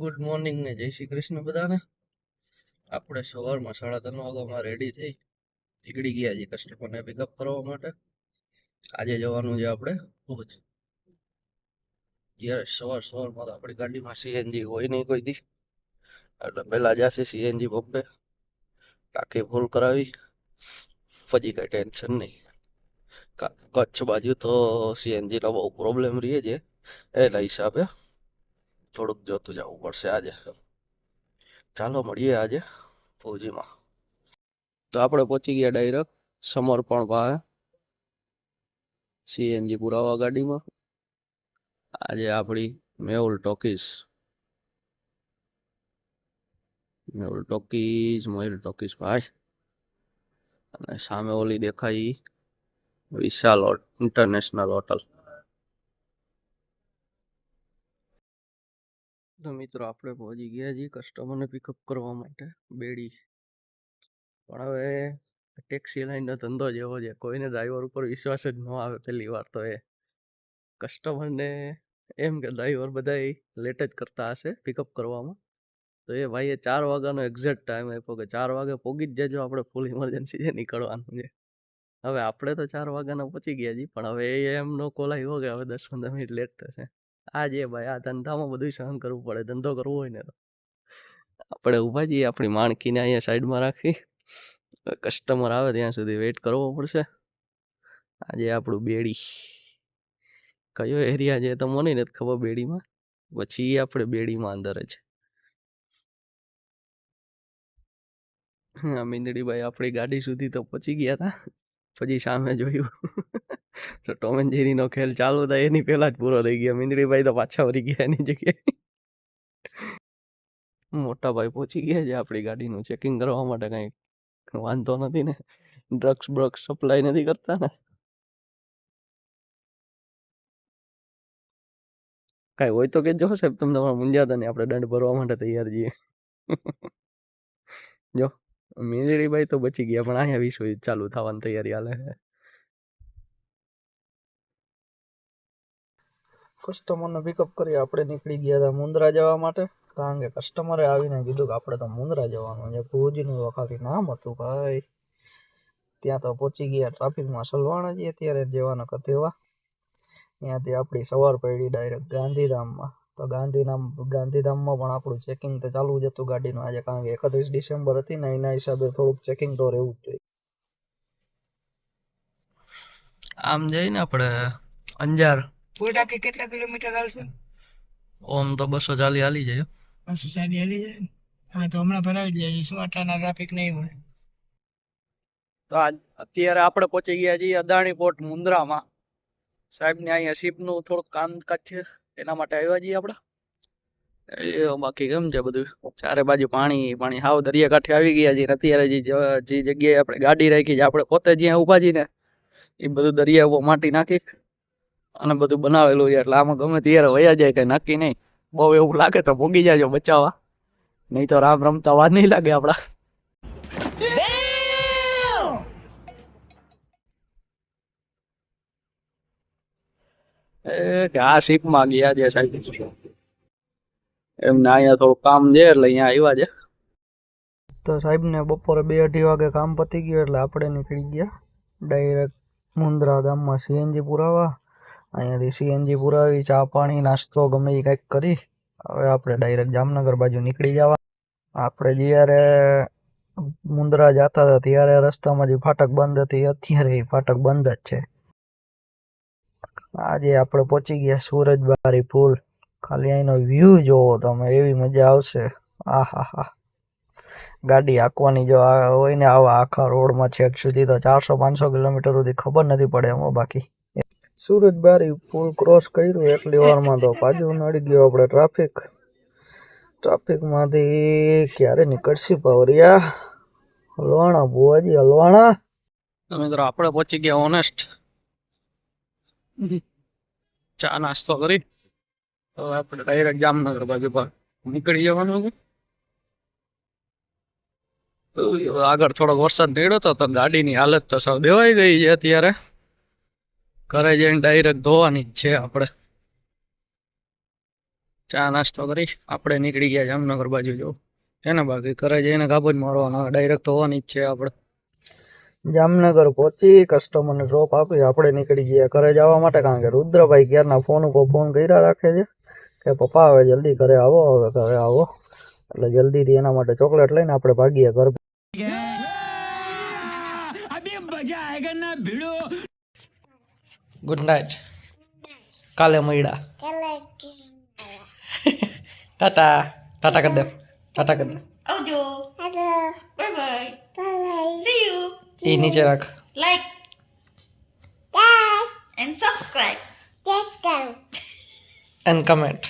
Good morning ને જય શ્રી કૃષ્ણ બધાને. આપણે સવારમાં 3:30 વાગ્યામાં રેડી થઈ નીકળી ગયા છીએ કસ્ટમરને પિકઅપ કરવા માટે. આજે જવાનું છે આપણે ભુજ. જ્યારે સવારમાં તો આપણી ગાડીમાં સીએનજી હોય નહીં કોઈ દી, એટલે પહેલા જશે સીએનજી પંપે, ટાંકી ફૂલ કરાવી. પછી કઈ ટેન્શન નહીં. કચ્છ બાજુ તો સીએનજીનો બહુ પ્રોબ્લેમ રહે છે, એના હિસાબે થોડુંક જોતું જવું પડશે આજે. ચાલો મળીએ આજે ભુજમાં. તો આપણે પહોંચી ગયા ડાયરેક્ટ સમર્પણ પાસે સીએનજી પુરાવા ગાડીમાં. આજે આપણી મેહુલ ટોકીઝ ભાઈ, અને સામે ઓલી દેખાય વિશાલ ઇન્ટરનેશનલ હોટલ. તો મિત્રો આપણે પહોંચી ગયા છીએ કસ્ટમરને પિકઅપ કરવા માટે બેડી. પણ હવે ટેક્સી લાઈનનો ધંધો જેવો છે, કોઈને ડ્રાઈવર ઉપર વિશ્વાસ જ ન આવે. પહેલી વાર તો એ કસ્ટમરને એમ કે ડ્રાઈવર બધા લેટ જ કરતા હશે પિકઅપ કરવામાં. તો એ ભાઈએ 4 વાગ્યાનો એક્ઝેક્ટ ટાઈમ આપ્યો કે 4 વાગે પહોંચી જ જજો, આપણે ફૂલ ઇમરજન્સી છે નીકળવાનું છે. હવે આપણે તો 4 વાગ્યાના પહોંચી ગયા છીએ, પણ હવે એમનો કોલ આવ્યો કે હવે 10-15 મિનિટ લેટ થશે. આ જે ભાઈ, આ ધંધામાં બધું સહન કરવું પડે. ધંધો કરવો હોય ને તો આપણે ઊભા છીએ આપણી માણકીને અહીંયા સાઈડમાં રાખી. કસ્ટમર આવે ત્યાં સુધી વેઇટ કરવો પડશે. આજે આપણું બેડી કયો એરિયા છે તો મને નથી ખબર બેડીમાં, પછી આપણે બેડીમાં અંદર જ. મીંદડીભાઈ આપણી ગાડી સુધી તો પહોંચી ગયા હતા, પછી સામે જોયું તો ટોમ એન્ડ જેરીનો ખેલ ચાલુ થાય એની પહેલા જ પૂરો થઈ ગયો. મીંદડીભાઈ તો પાછા વળી ગયા એની જગ્યાએ. મોટા ભાઈ પહોંચી ગયા છે આપણી ગાડીનું ચેકિંગ કરવા માટે. કંઈ વાંધો નથી ને? ડ્રગ્સ બ્રગ્સ સપ્લાય નથી કરતા ને? કાંઈ હોય તો કહેજો સાહેબ, તમને તમારા મૂંઝાતા નહીં, આપણે દંડ ભરવા માટે તૈયાર છીએ. જો મીંદડીભાઈ તો બચી ગયા, પણ અહીંયા વિશ્વ યુદ્ધ ચાલુ થવાની તૈયારી હાલે છે. કસ્ટમરને પિકઅપ કરી આપણે નીકળી ગયા હતા મુન્દ્રા જવા માટે, કારણ કે કસ્ટમરે આવીને કીધું કે આપણે તો મુન્દ્રા જવાનું છે. ભુજનું તો ખાલી નામ હતું ભાઈ. ત્યાં તો પહોંચી ગયા ટ્રાફિકમાં સલવાણા છીએ અત્યારે જવાના કતેવા. ત્યાંથી આપણી સવાર પડી ડાયરેક્ટ ગાંધીધામમાં. તો ગાંધીધામમાં પણ આપણું ચેકિંગ તો ચાલુ જ હતું ગાડીનું આજે, કારણ કે 31 ડિસેમ્બર હતી ને, એના હિસાબે થોડુંક ચેકિંગ તો રહેવું જ જોઈએ. આમ જઈને આપણે અંજાર કોઈટાથી કેટલા કિલોમીટર હાલશે? ઓમ તો 240 હાલી જાય. 240 હાલી જાય. હવે તો હમણાં ભરાવી જાય, 108 ટ્રાફિક નહીં હોય. તો અત્યારે આપણે પહોંચી ગયા છીએ અદાણી પોર્ટ મુન્દ્રામાં. સાહેબને અહીંયા શિપનું થોડુંક કામકાજ છે, એના માટે આવ્યા છીએ આપણે. બાકી કેમ છે બધું? ચારે બાજુ પાણી હાવ દરિયાકાંઠે આવી ગયા છીએ. અત્યારે જે જગ્યાએ આપણે ગાડી રાખી છે, આપણે પોતે જ્યાં ઊભા છીએ ને, એ બધું દરિયા ઉપર માટી નાખી અને બધું બનાવેલું છે, એટલે આમાં ગમે ત્યારે વયા જાય, કઈ નક્કી નહીં. બહુ એવું લાગે તો ભોગી જાજો બચાવવા, નહીં તો રામ રમતા વાર નહીં લાગે આપડા. કે આ શીપમાં ગયા છે સાહેબ, એમને અહીંયા થોડું કામ છે એટલે અહીંયા આવ્યા છે. તો સાહેબને બપોરે 2-2:30 વાગે કામ પતી ગયું, એટલે આપણે નીકળી ગયા ડાયરેક્ટ મુન્દ્રા ગામમાં સીએનજી પુરાવા. અહીંયાથી સીએનજી પુરાવી, ચા પાણી નાસ્તો ગમે એ કંઈક કરી હવે આપણે ડાયરેક્ટ જામનગર બાજુ નીકળી જવા. આપણે જ્યારે મુન્દ્રા જતા હતા ત્યારે રસ્તામાં જે ફાટક બંધ હતી, અત્યારે એ ફાટક બંધ જ છે. આજે આપણે પહોંચી ગયા સુરજબારી પુલ. ખાલી અહીંનો વ્યૂ જોવો તમે, એવી મજા આવશે. આહા, ગાડી હાંકવાની જો હોય ને આવા આખા રોડમાં છેક સુધી તો 400-500 કિલોમીટર સુધી ખબર નથી પડે એમાં. બાકી સુરજબારી પુલ ક્રોસ કર્યું એટલી વારમાં તો પાછું નડી ગયો આપણે ટ્રાફિકમાંથી. ક્યારે નીકળશી પાવરિયા? હલવાણા બુઆજી, હલવાણા. મિત્રો આપણે પહોંચી ગયા ઓનેસ્ટ. ચા નાસ્તો કરી હવે આપણે ડાયરેક્ટ જામનગર બાજુ પર નીકળી જવાનું છે. આગળ થોડોક વરસાદ પડ્યો હતો તો ગાડીની હાલત તો સાવ દેવાઈ ગઈ છે. અત્યારે ઘરે જઈને ડાયરેક્ટ ધોવાની જ છે આપણે. ચા નાસ્તો કરી આપણે નીકળી ગયા જામનગર બાજુ જો છે ને, બાકી ઘરે જઈને ગાબો જ મારવાનો ડાયરેક્ટ તો હોવાની જ છે આપણે. જામનગર પહોંચી કસ્ટમરને ડ્રોપ આપી આપણે નીકળી ગયા ઘરે જવા માટે, કારણ કે રુદ્રભાઈ ક્યારના ફોન ઉપર ફોન કર્યા રાખે છે કે પપ્પા હવે જલ્દી ઘરે આવો, હવે ઘરે આવો, એટલે જલ્દીથી એના માટે ચોકલેટ લઈને આપણે ભાગીએ ઘર. ગુડ નાઇટ, કાલે મળ્યા. ટાટા ટાટા કરી દે, ટાટા કરી દે. આવજો. Bye bye. See you. એ નીચે રાખ. Like and subscribe. And comment.